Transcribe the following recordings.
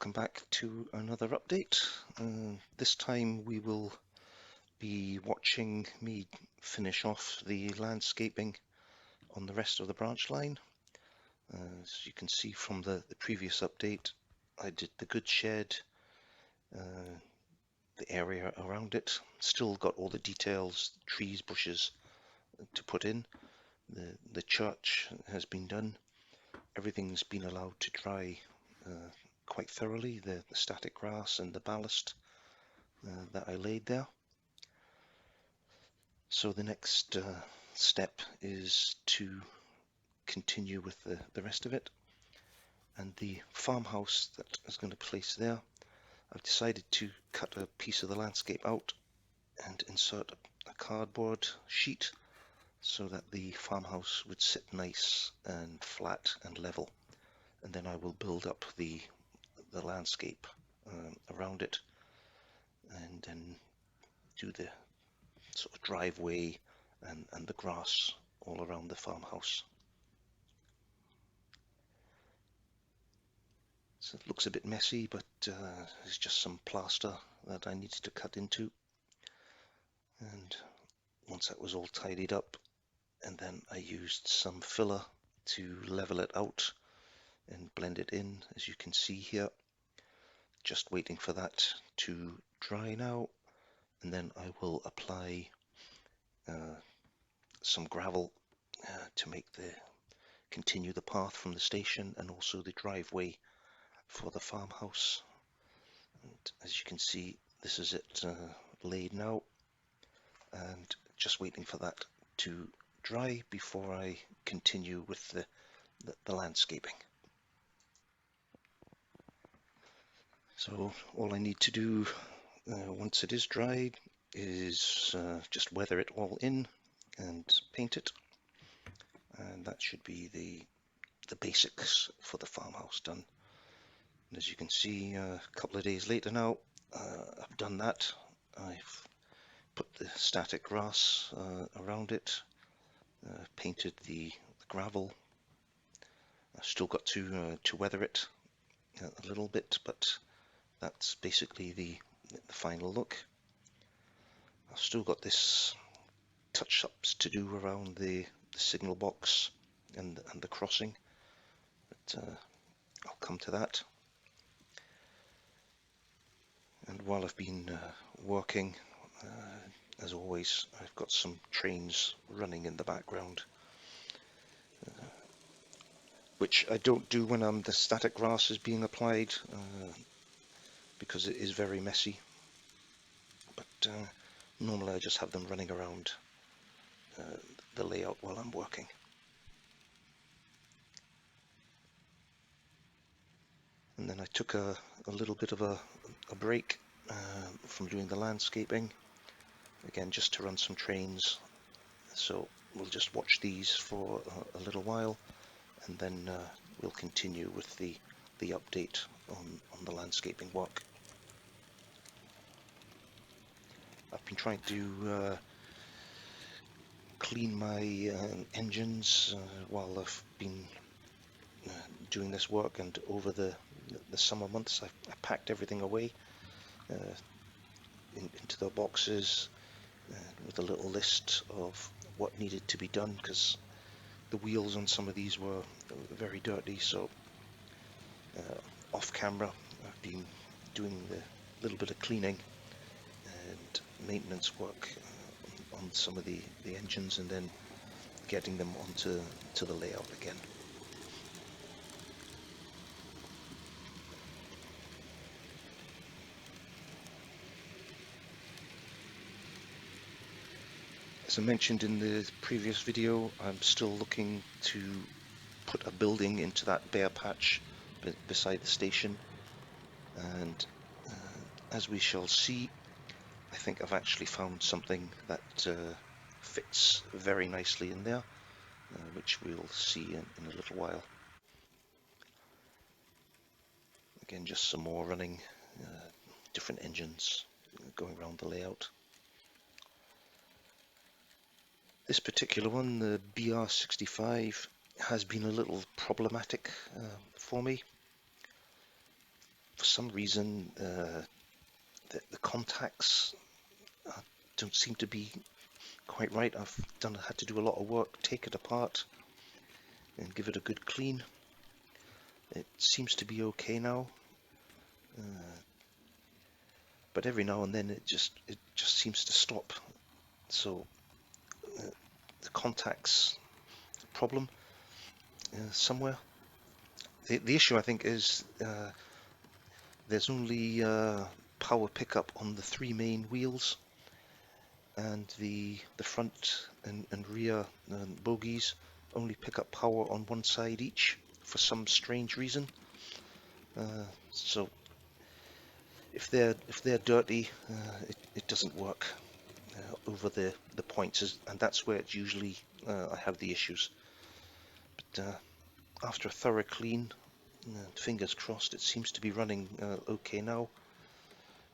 welcome back to another update. This time we will be watching me finish off the landscaping on the rest of the branch line. As you can see from the previous update, I did the goods shed, the area around it, still got all the details, trees, bushes to put in. The church has been done. Everything's been allowed to dry quite thoroughly, the static grass and the ballast that I laid there. So the next step is to continue with the rest of it. And the farmhouse that is going to place there, I've decided to cut a piece of the landscape out and insert a cardboard sheet so that the farmhouse would sit nice and flat and level. And then I will build up the landscape around it, and then do the sort of driveway and the grass all around the farmhouse. So it looks a bit messy, but there's just some plaster that I needed to cut into. And once that was all tidied up, and then I used some filler to level it out and blend it in, as you can see here. Just waiting for that to dry now, and then I will apply some gravel to make continue the path from the station and also the driveway for the farmhouse. And as you can see, this is it laid now, and just waiting for that to dry before I continue with the landscaping. So all I need to do once it is dried is just weather it all in and paint it, and that should be the basics for the farmhouse done. And as you can see, a couple of days later now, I've done that. I've put the static grass around it, painted the gravel. I've still got to weather it a little bit, but that's basically the final look. I've still got this touch-ups to do around the signal box and the crossing, but I'll come to that. And while I've been working, as always, I've got some trains running in the background, which I don't do when the static grass is being applied, because it is very messy. But normally I just have them running around the layout while I'm working. And then I took a little bit of a break from doing the landscaping, again just to run some trains. So we'll just watch these for a little while, and then we'll continue with the update on the landscaping work. I've been trying to clean my engines while I've been doing this work, and over the summer months I packed everything away into the boxes with a little list of what needed to be done, because the wheels on some of these were very dirty. So off camera I've been doing the little bit of cleaning and maintenance work on some of the engines, and then getting them onto the layout again. As I mentioned in the previous video, I'm still looking to put a building into that bare patch beside the station, and as we shall see, I think I've actually found something that fits very nicely in there, which we'll see in a little while. Again, just some more running different engines going around the layout. This particular one, the BR65, has been a little problematic for me. for some reason the contacts don't seem to be quite right. I've had to do a lot of work, take it apart and give it a good clean. It seems to be okay now, but every now and then it just seems to stop. So the contacts problem somewhere. The issue I think is there's only power pickup on the three main wheels, and the front and rear bogies only pick up power on one side each for some strange reason. So if they're dirty, it doesn't work over the points, and that's where it's usually I have the issues. But after a thorough clean, fingers crossed, it seems to be running okay now.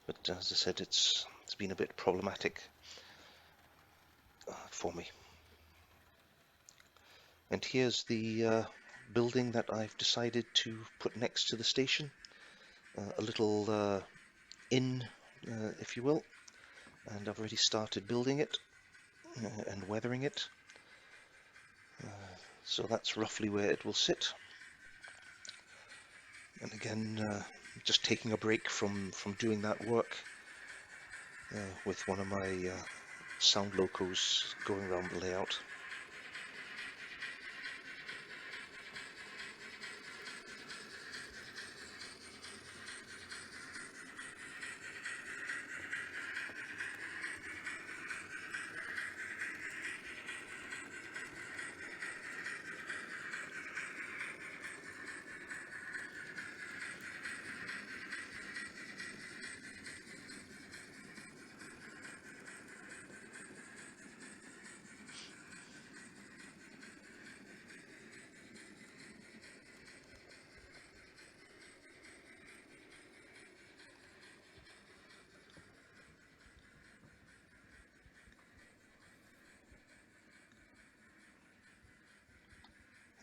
But as I said, it's been a bit problematic for me. And here's the building that I've decided to put next to the station, a little inn, if you will, and I've already started building it and weathering it. So that's roughly where it will sit. And again, just taking a break from doing that work with one of my sound locos going around the layout.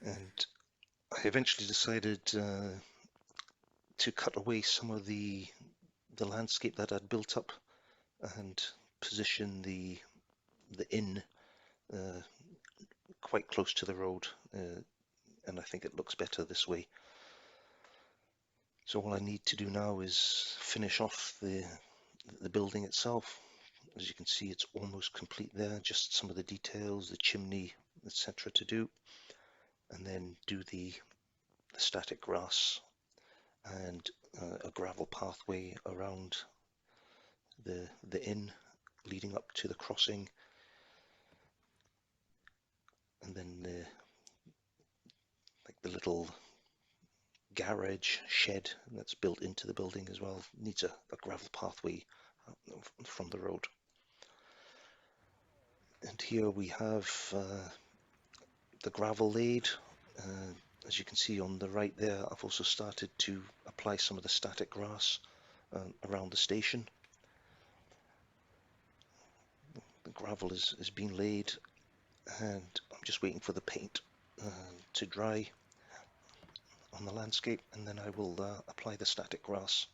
And I eventually decided to cut away some of the landscape that I'd built up and position the inn uh, quite close to the road, and I think it looks better this way. So all I need to do now is finish off the building itself. As you can see, it's almost complete there, just some of the details, the chimney, etc. to do, and then do the static grass and a gravel pathway around the inn leading up to the crossing, and then like the little garage shed that's built into the building as well needs a gravel pathway from the road. And here we have the gravel laid. As you can see on the right there, I've also started to apply some of the static grass around the station. The gravel is being laid, and I'm just waiting for the paint to dry on the landscape, and then I will apply the static grass.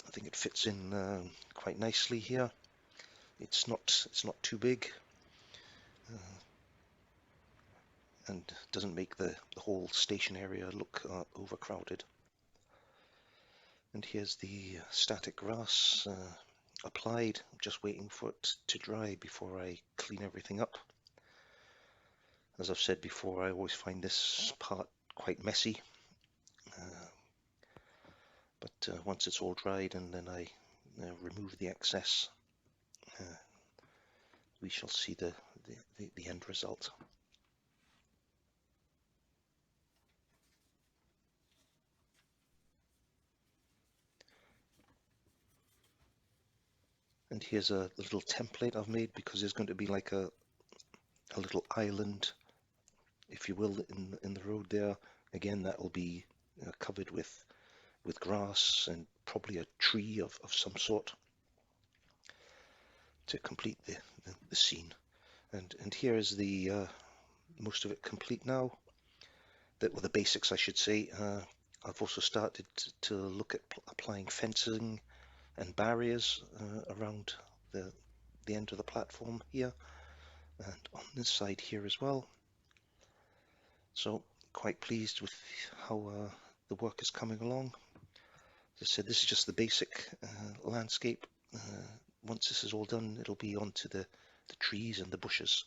I think it fits in quite nicely here. It's not too big, and doesn't make the whole station area look overcrowded. And here's the static grass applied. I'm just waiting for it to dry before I clean everything up. As I've said before, I always find this part quite messy, but once it's all dried and then I remove the excess, we shall see the end result. And here's a little template I've made, because there's going to be like a little island, if you will, in the road there. Again, that will be covered with grass and probably a tree of some sort to complete the scene. And here is the most of it complete now. the basics, I should say. I've also started to look at applying fencing and barriers around the end of the platform here, and on this side here as well. So quite pleased with how the work is coming along. As I said, this is just the basic landscape. Once this is all done, it'll be onto the trees and the bushes.